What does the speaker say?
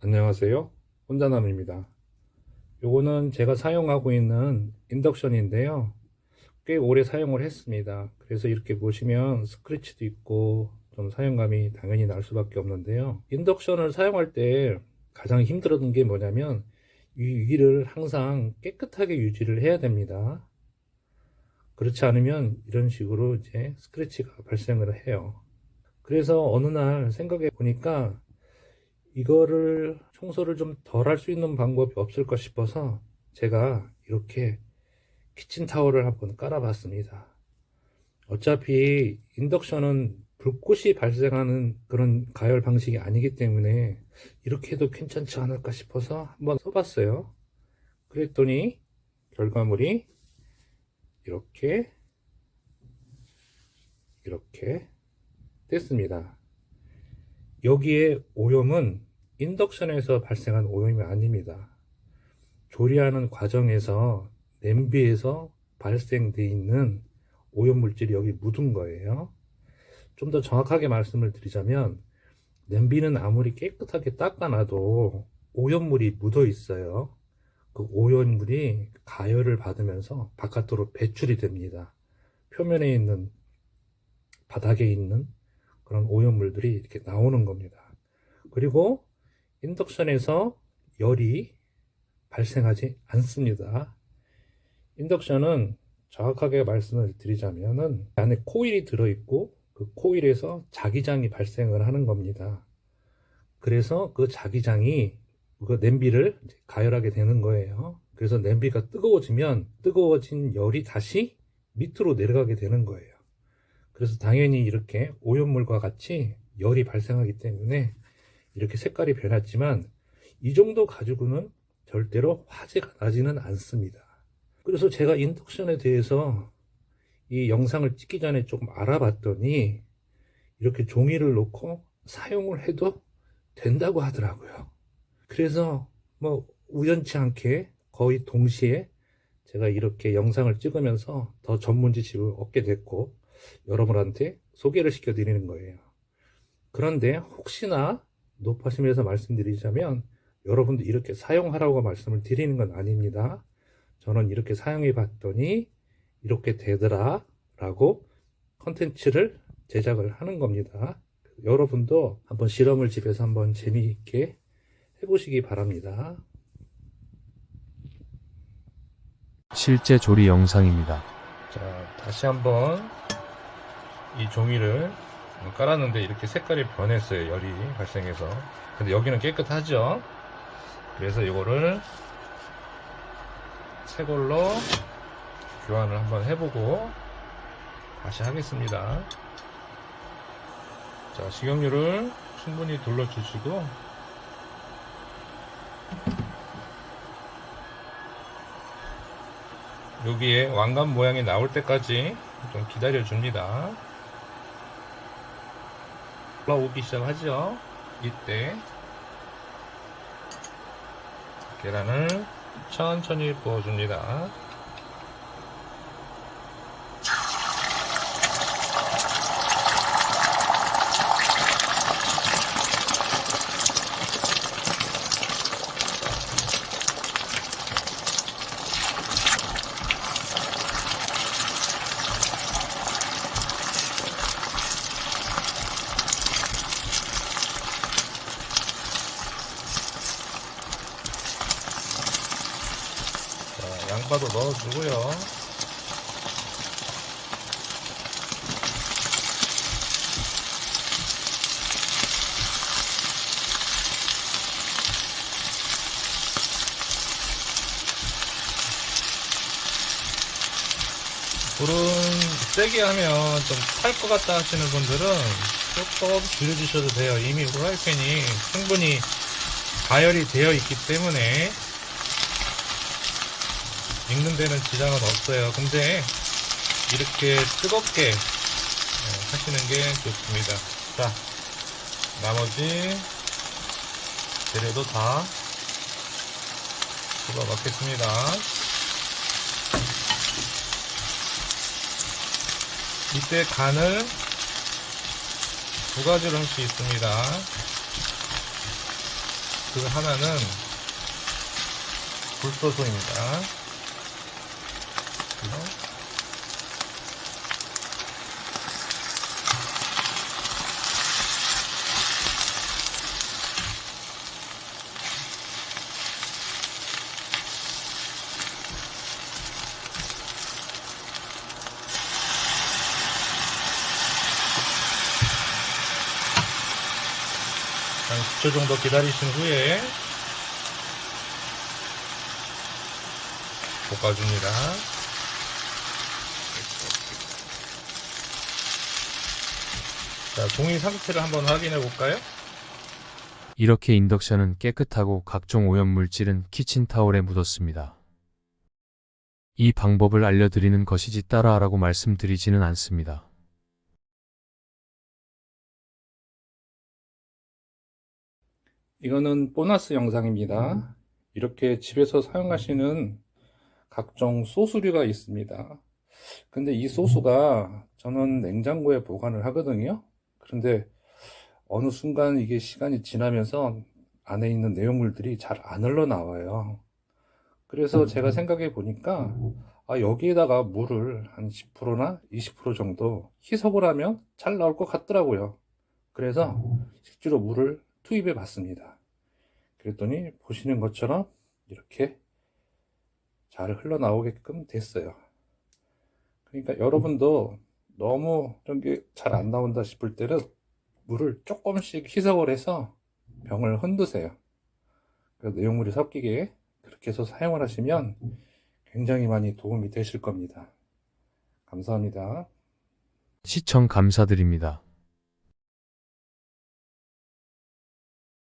안녕하세요. 혼자남입니다. 요거는 제가 사용하고 있는 인덕션인데요. 꽤 오래 사용을 했습니다. 그래서 이렇게 보시면 스크래치도 있고 좀 사용감이 당연히 날 수밖에 없는데요. 인덕션을 사용할 때 가장 힘들었던 게 뭐냐면 이 위를 항상 깨끗하게 유지를 해야 됩니다. 그렇지 않으면 이런 식으로 이제 스크래치가 발생을 해요. 그래서 어느 날 생각해 보니까 이거를 청소를 좀 덜 할 수 있는 방법이 없을까 싶어서 제가 이렇게 키친타월을 한번 깔아봤습니다. 어차피 인덕션은 불꽃이 발생하는 그런 가열 방식이 아니기 때문에 이렇게 해도 괜찮지 않을까 싶어서 한번 써봤어요. 그랬더니 결과물이 이렇게 됐습니다. 여기에 오염은 인덕션에서 발생한 오염이 아닙니다. 조리하는 과정에서 냄비에서 발생돼 있는 오염물질이 여기 묻은 거예요. 좀 더 정확하게 말씀을 드리자면 냄비는 아무리 깨끗하게 닦아놔도 오염물이 묻어 있어요. 그 오염물이 가열을 받으면서 바깥으로 배출이 됩니다. 표면에 있는 바닥에 있는 그런 오염물들이 이렇게 나오는 겁니다. 그리고 인덕션에서 열이 발생하지 않습니다. 인덕션은 정확하게 말씀을 드리자면은 안에 코일이 들어있고 그 코일에서 자기장이 발생을 하는 겁니다. 그래서 그 자기장이 그 냄비를 가열하게 되는 거예요. 그래서 냄비가 뜨거워지면 뜨거워진 열이 다시 밑으로 내려가게 되는 거예요. 그래서 당연히 이렇게 오염물과 같이 열이 발생하기 때문에 이렇게 색깔이 변했지만 이 정도 가지고는 절대로 화재가 나지는 않습니다. 그래서 제가 인덕션에 대해서 이 영상을 찍기 전에 조금 알아봤더니 이렇게 종이를 놓고 사용을 해도 된다고 하더라고요. 그래서 뭐 우연치 않게 거의 동시에 제가 이렇게 영상을 찍으면서 더 전문 지식을 얻게 됐고 여러분한테 소개를 시켜 드리는 거예요. 그런데 혹시나 높아심에서 말씀드리자면 여러분도 이렇게 사용하라고 말씀을 드리는 건 아닙니다. 저는 이렇게 사용해 봤더니 이렇게 되더라 라고 컨텐츠를 제작을 하는 겁니다. 여러분도 한번 실험을 집에서 한번 재미있게 해보시기 바랍니다. 실제 조리 영상입니다. 자, 다시 한번 이 종이를 깔았는데 이렇게 색깔이 변했어요. 열이 발생해서. 근데 여기는 깨끗하죠. 그래서 이거를 새 걸로 교환을 한번 해보고 다시 하겠습니다. 자, 식용유를 충분히 둘러주시고 여기에 왕관 모양이 나올 때까지 좀 기다려 줍니다. 올라오기 시작하죠. 이때 계란을 천천히 부어줍니다. 자, 양파도 넣어주고요. 불은 세게 하면 좀 탈 것 같다 하시는 분들은 조금 줄여주셔도 돼요. 이미 프라이팬이 충분히 가열이 되어 있기 때문에 익는 데는 지장은 없어요. 근데 이렇게 뜨겁게 하시는 게 좋습니다. 자, 나머지 재료도 다 집어 넣겠습니다. 이때 간을 두 가지로 할 수 있습니다. 그 하나는 굴소소입니다. 한 10초 정도 기다리신 후에 볶아줍니다. 자, 종이 상태를 한번 확인해 볼까요? 이렇게 인덕션은 깨끗하고 각종 오염 물질은 키친타올에 묻었습니다. 이 방법을 알려드리는 것이지 따라하라고 말씀드리지는 않습니다. 이거는 보너스 영상입니다. 이렇게 집에서 사용하시는 각종 소스류가 있습니다. 근데 이 소스가 저는 냉장고에 보관을 하거든요. 그런데 어느 순간 이게 시간이 지나면서 안에 있는 내용물들이 잘 안 흘러나와요. 그래서 제가 생각해 보니까 여기에다가 물을 한 10%나 20% 정도 희석을 하면 잘 나올 것 같더라고요. 그래서 실제로 물을 투입해 봤습니다. 그랬더니 보시는 것처럼 이렇게 잘 흘러나오게끔 됐어요. 그러니까 여러분도 너무 이런 게 잘 안 나온다 싶을 때는 물을 조금씩 희석을 해서 병을 흔드세요. 내용물이 섞이게 그렇게 해서 사용을 하시면 굉장히 많이 도움이 되실 겁니다. 감사합니다. 시청 감사드립니다.